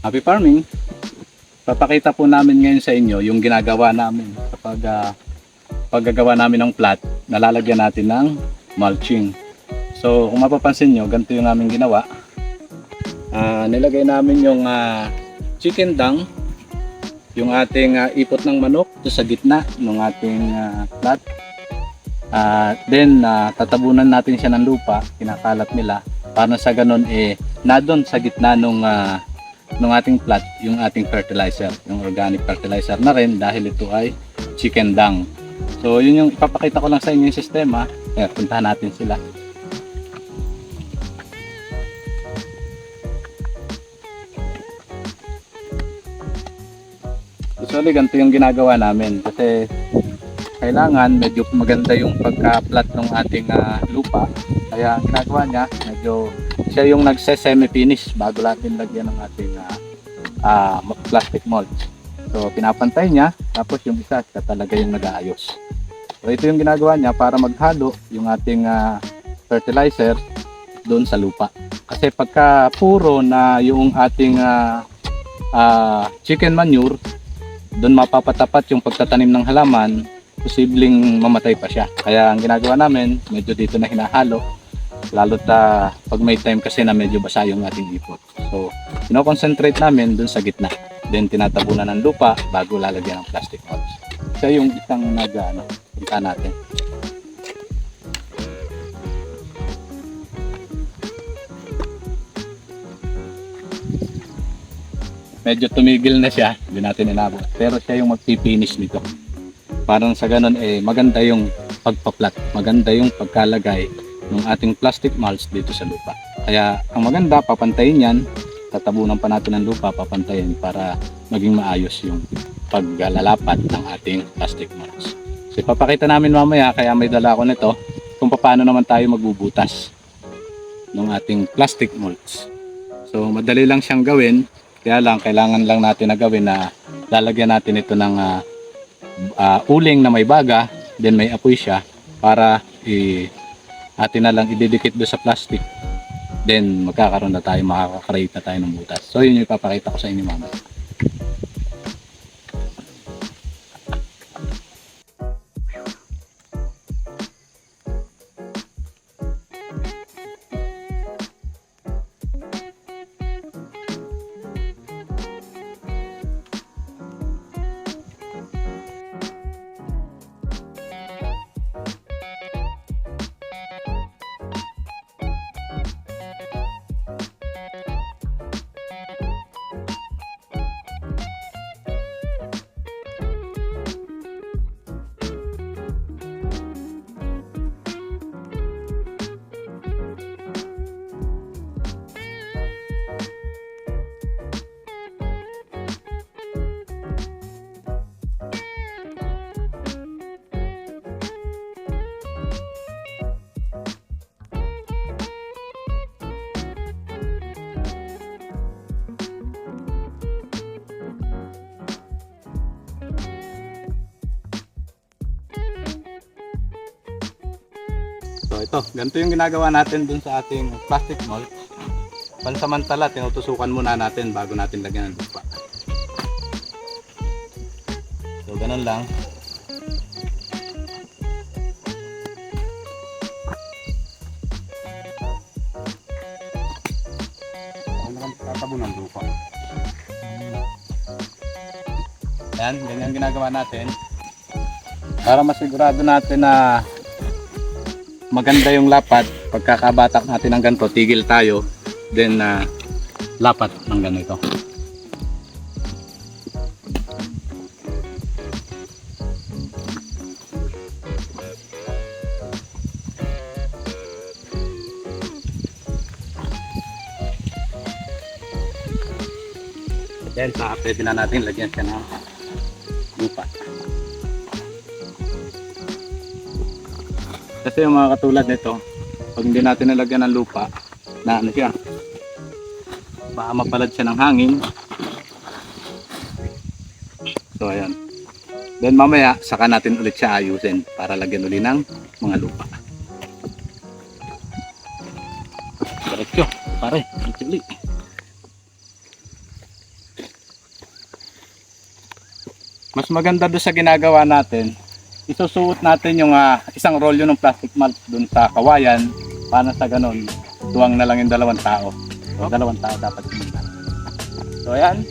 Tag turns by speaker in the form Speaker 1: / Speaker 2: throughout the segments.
Speaker 1: Happy farming! Papakita po namin ngayon sa inyo yung ginagawa namin kapag paggagawa namin ng plat, nalalagyan natin ng mulching. So kung mapapansin nyo, ganito yung aming ginawa. Nilagay namin yung chicken dung, yung ating ipot ng manok to sa gitna ng ating plat. Then tatabunan natin siya ng lupa, kinakalat nila para sa ganun nadon sa gitna nung ating plat yung ating fertilizer, yung organic fertilizer na rin dahil ito ay chicken dung. So yun yung ipapakita ko lang sa inyo yung sistema. Puntahan natin sila. Usually ganito yung ginagawa namin kasi kailangan medyo maganda yung pagka-plat ng ating lupa. Kaya ang ginagawa niya, medyo siya yung nagse-semi-finish bago natin lagyan ng ating plastic mulch. So pinapantay niya, tapos yung isa siya talaga yung nag-aayos. So ito yung ginagawa niya para maghalo yung ating fertilizer doon sa lupa. Kasi pagka puro na yung ating chicken manure, doon mapapatapat yung pagtatanim ng halaman, posibleng mamatay pa siya. Kaya ang ginagawa namin, medyo dito na hinahalo, lalo't pag may time kasi na medyo basa yung ating ipot. So kino-concentrate namin dun sa gitna, then tinatabunan ng lupa bago lalagyan ng plastic mulch. Siya yung isang punta natin. Medyo tumigil na siya, hindi natin inabot, pero siya yung magpipinish nito. Parang sa ganun maganda yung pagpa-plat, maganda yung pagkalagay ng ating plastic mulch dito sa lupa. Kaya ang maganda, papantayin yan, tatabunan pa natin ng lupa, papantayin para maging maayos yung paglalapat ng ating plastic mulch. So ipapakita namin mamaya, kaya may dala ako nito, kung paano naman tayo magbubutas ng ating plastic mulch. So madali lang siyang gawin, kaya lang kailangan lang natin na gawin na lalagyan natin ito ng uling na may baga, then may apoy siya para atin na lang ididikit do sa plastic, then magkakaroon na tayo, makaka-create na tayo ng butas. So yun yung ipapakita ko sa inyo mamaya. So ito, ganito yung ginagawa natin dun sa ating plastic mulch. Pansamantala, tinutusukan muna natin bago natin lagyan ng lupa. So ganun lang. Tatabunan ng lupa. Yan, ganyan ginagawa natin. Para masigurado natin na maganda yung lapat, pagkakabatak natin ng ganito, tigil tayo, then lapat ng ganito. Then pwede na natin lagyan siya ng lupa. Kasi yung mga katulad nito, pag hindi natin nalagyan ng lupa, na ano siya, baka mapalad siya ng hangin. So ayan. Then mamaya, saka natin ulit siya ayusin para lagyan ulit ng mga lupa. Diretso, pare, ulit. Mas maganda doon sa ginagawa natin, isusuot natin yung isang rolyo ng plastic mulch doon sa kawayan para sa ganun, tuwang na lang yung 2 tao. So, 2 tao dapat simulan. So ayan,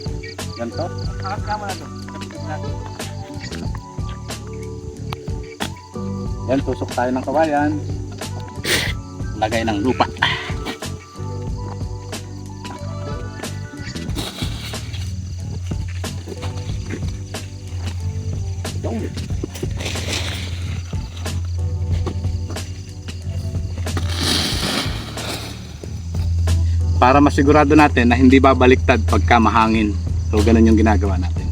Speaker 1: ganito. Angat ka muna doon. Yan, tusok tayo ng kawayan. Lagay ng lupa. Para masigurado natin na hindi babaliktad pagka mahangin. So ganun yung ginagawa natin.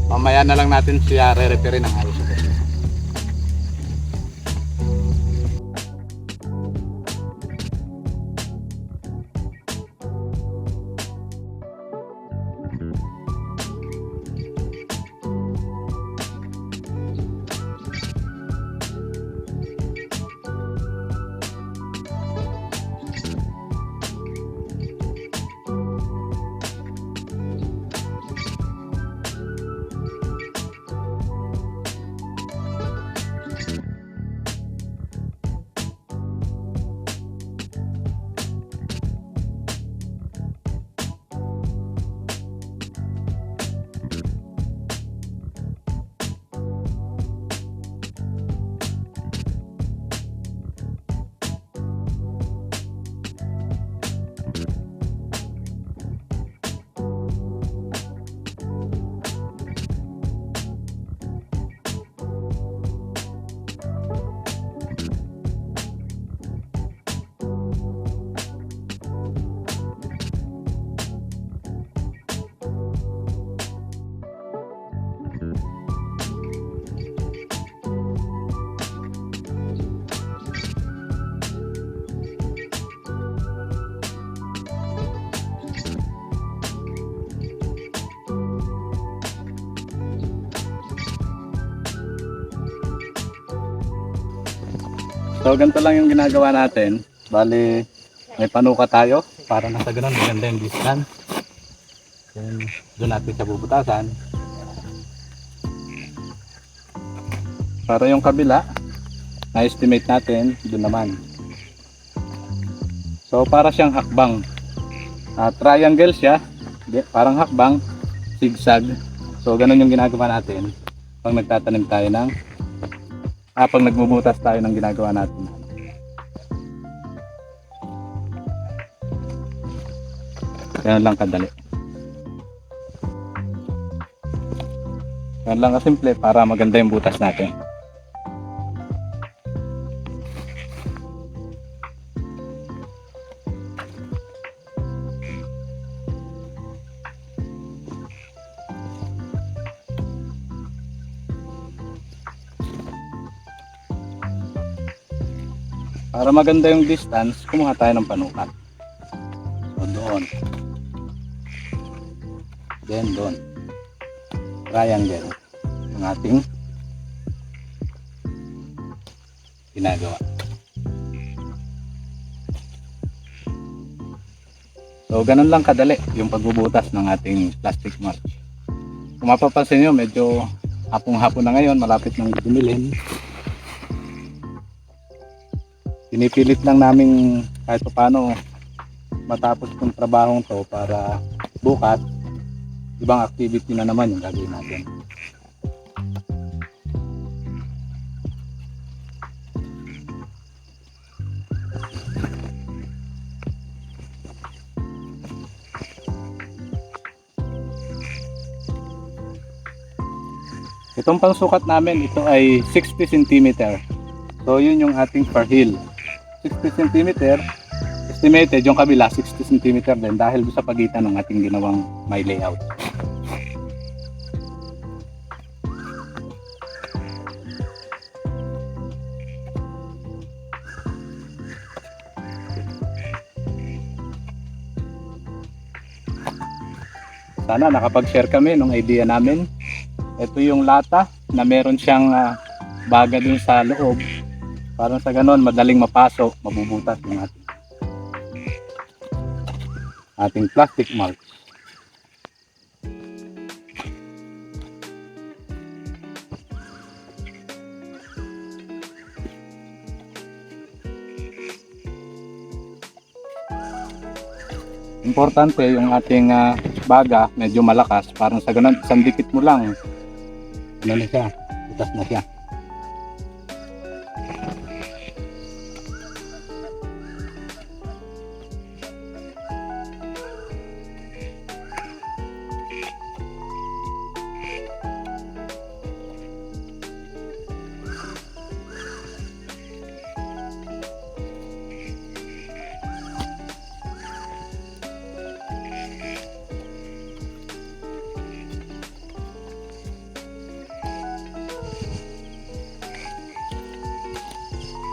Speaker 1: Mamaya na lang natin siya re-repair ng ayos. So ganito lang yung ginagawa natin. Bali, may panuka tayo para nasa ganun maganda yung distance. Then, doon natin siya bubutasan. Para yung kabila, na-estimate natin doon naman. So para siyang hakbang. Triangle siya, parang hakbang, zigzag. So ganun yung ginagawa natin pag nagtatanim tayo ng pag nagbubutas tayo ng ginagawa natin. Ganun lang kadali. Ganun lang kasimple para maganda yung butas natin. Para maganda yung distance, kumuha tayo ng panukat. So doon. Then doon. Triangle. Ang ating ginagawa. So ganun lang kadali yung pagbubutas ng ating plastic mulch. Kung mapapansin nyo, medyo hapong-hapon na ngayon, malapit ng dumilin. Pinipilit lang namin kahit paano matapos yung trabahong to para bukas ibang activity na naman yung gagawin natin. Itong pangsukat namin, ito ay 60 cm. So yun yung ating per hill. 60 cm, estimated yung kabila 60 cm din dahil sa pagitan ng ating ginawang may layout. Sana nakapag-share kami ng idea namin. Ito yung lata na meron siyang baga dun sa loob Parang sa ganon, madaling mapasok, mabubutas yung ating plastic mulch. Importante yung ating baga medyo malakas, parang sa ganun isang dikit mo lang ano na siya, butas na siya.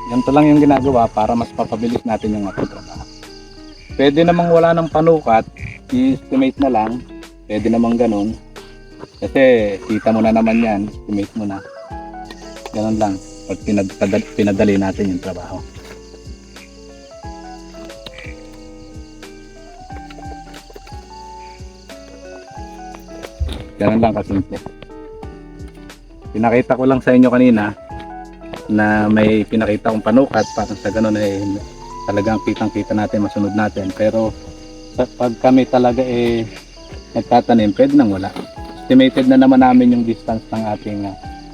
Speaker 1: Ganito lang yung ginagawa para mas papabilis natin yung ating trabaho. Pwede namang wala ng panukat, i-estimate na lang. Pwede namang ganun. Kasi kita mo na naman yan, estimate mo na. Ganun lang pag pinadali natin yung trabaho. Ganun lang kasimple. Pinakita ko lang sa inyo kanina na may pinakita kong panukat para sa ganun ay talagang kitang-kita natin, masunod natin. Pero pag kami talaga nagtatanim, pwede nang wala. Estimated na naman namin yung distance ng ating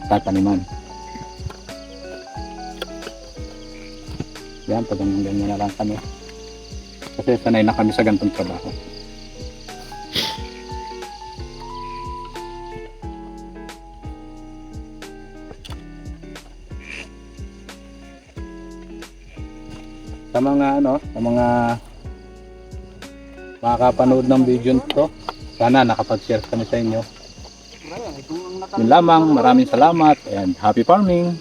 Speaker 1: tataniman. Yan, pag ganyan na lang kami. Kasi sanay na kami sa ganitong trabaho. Sa mga makakapanood ng video nito, sana nakapag-share kami sa inyo. Yun lamang, maraming salamat and happy farming!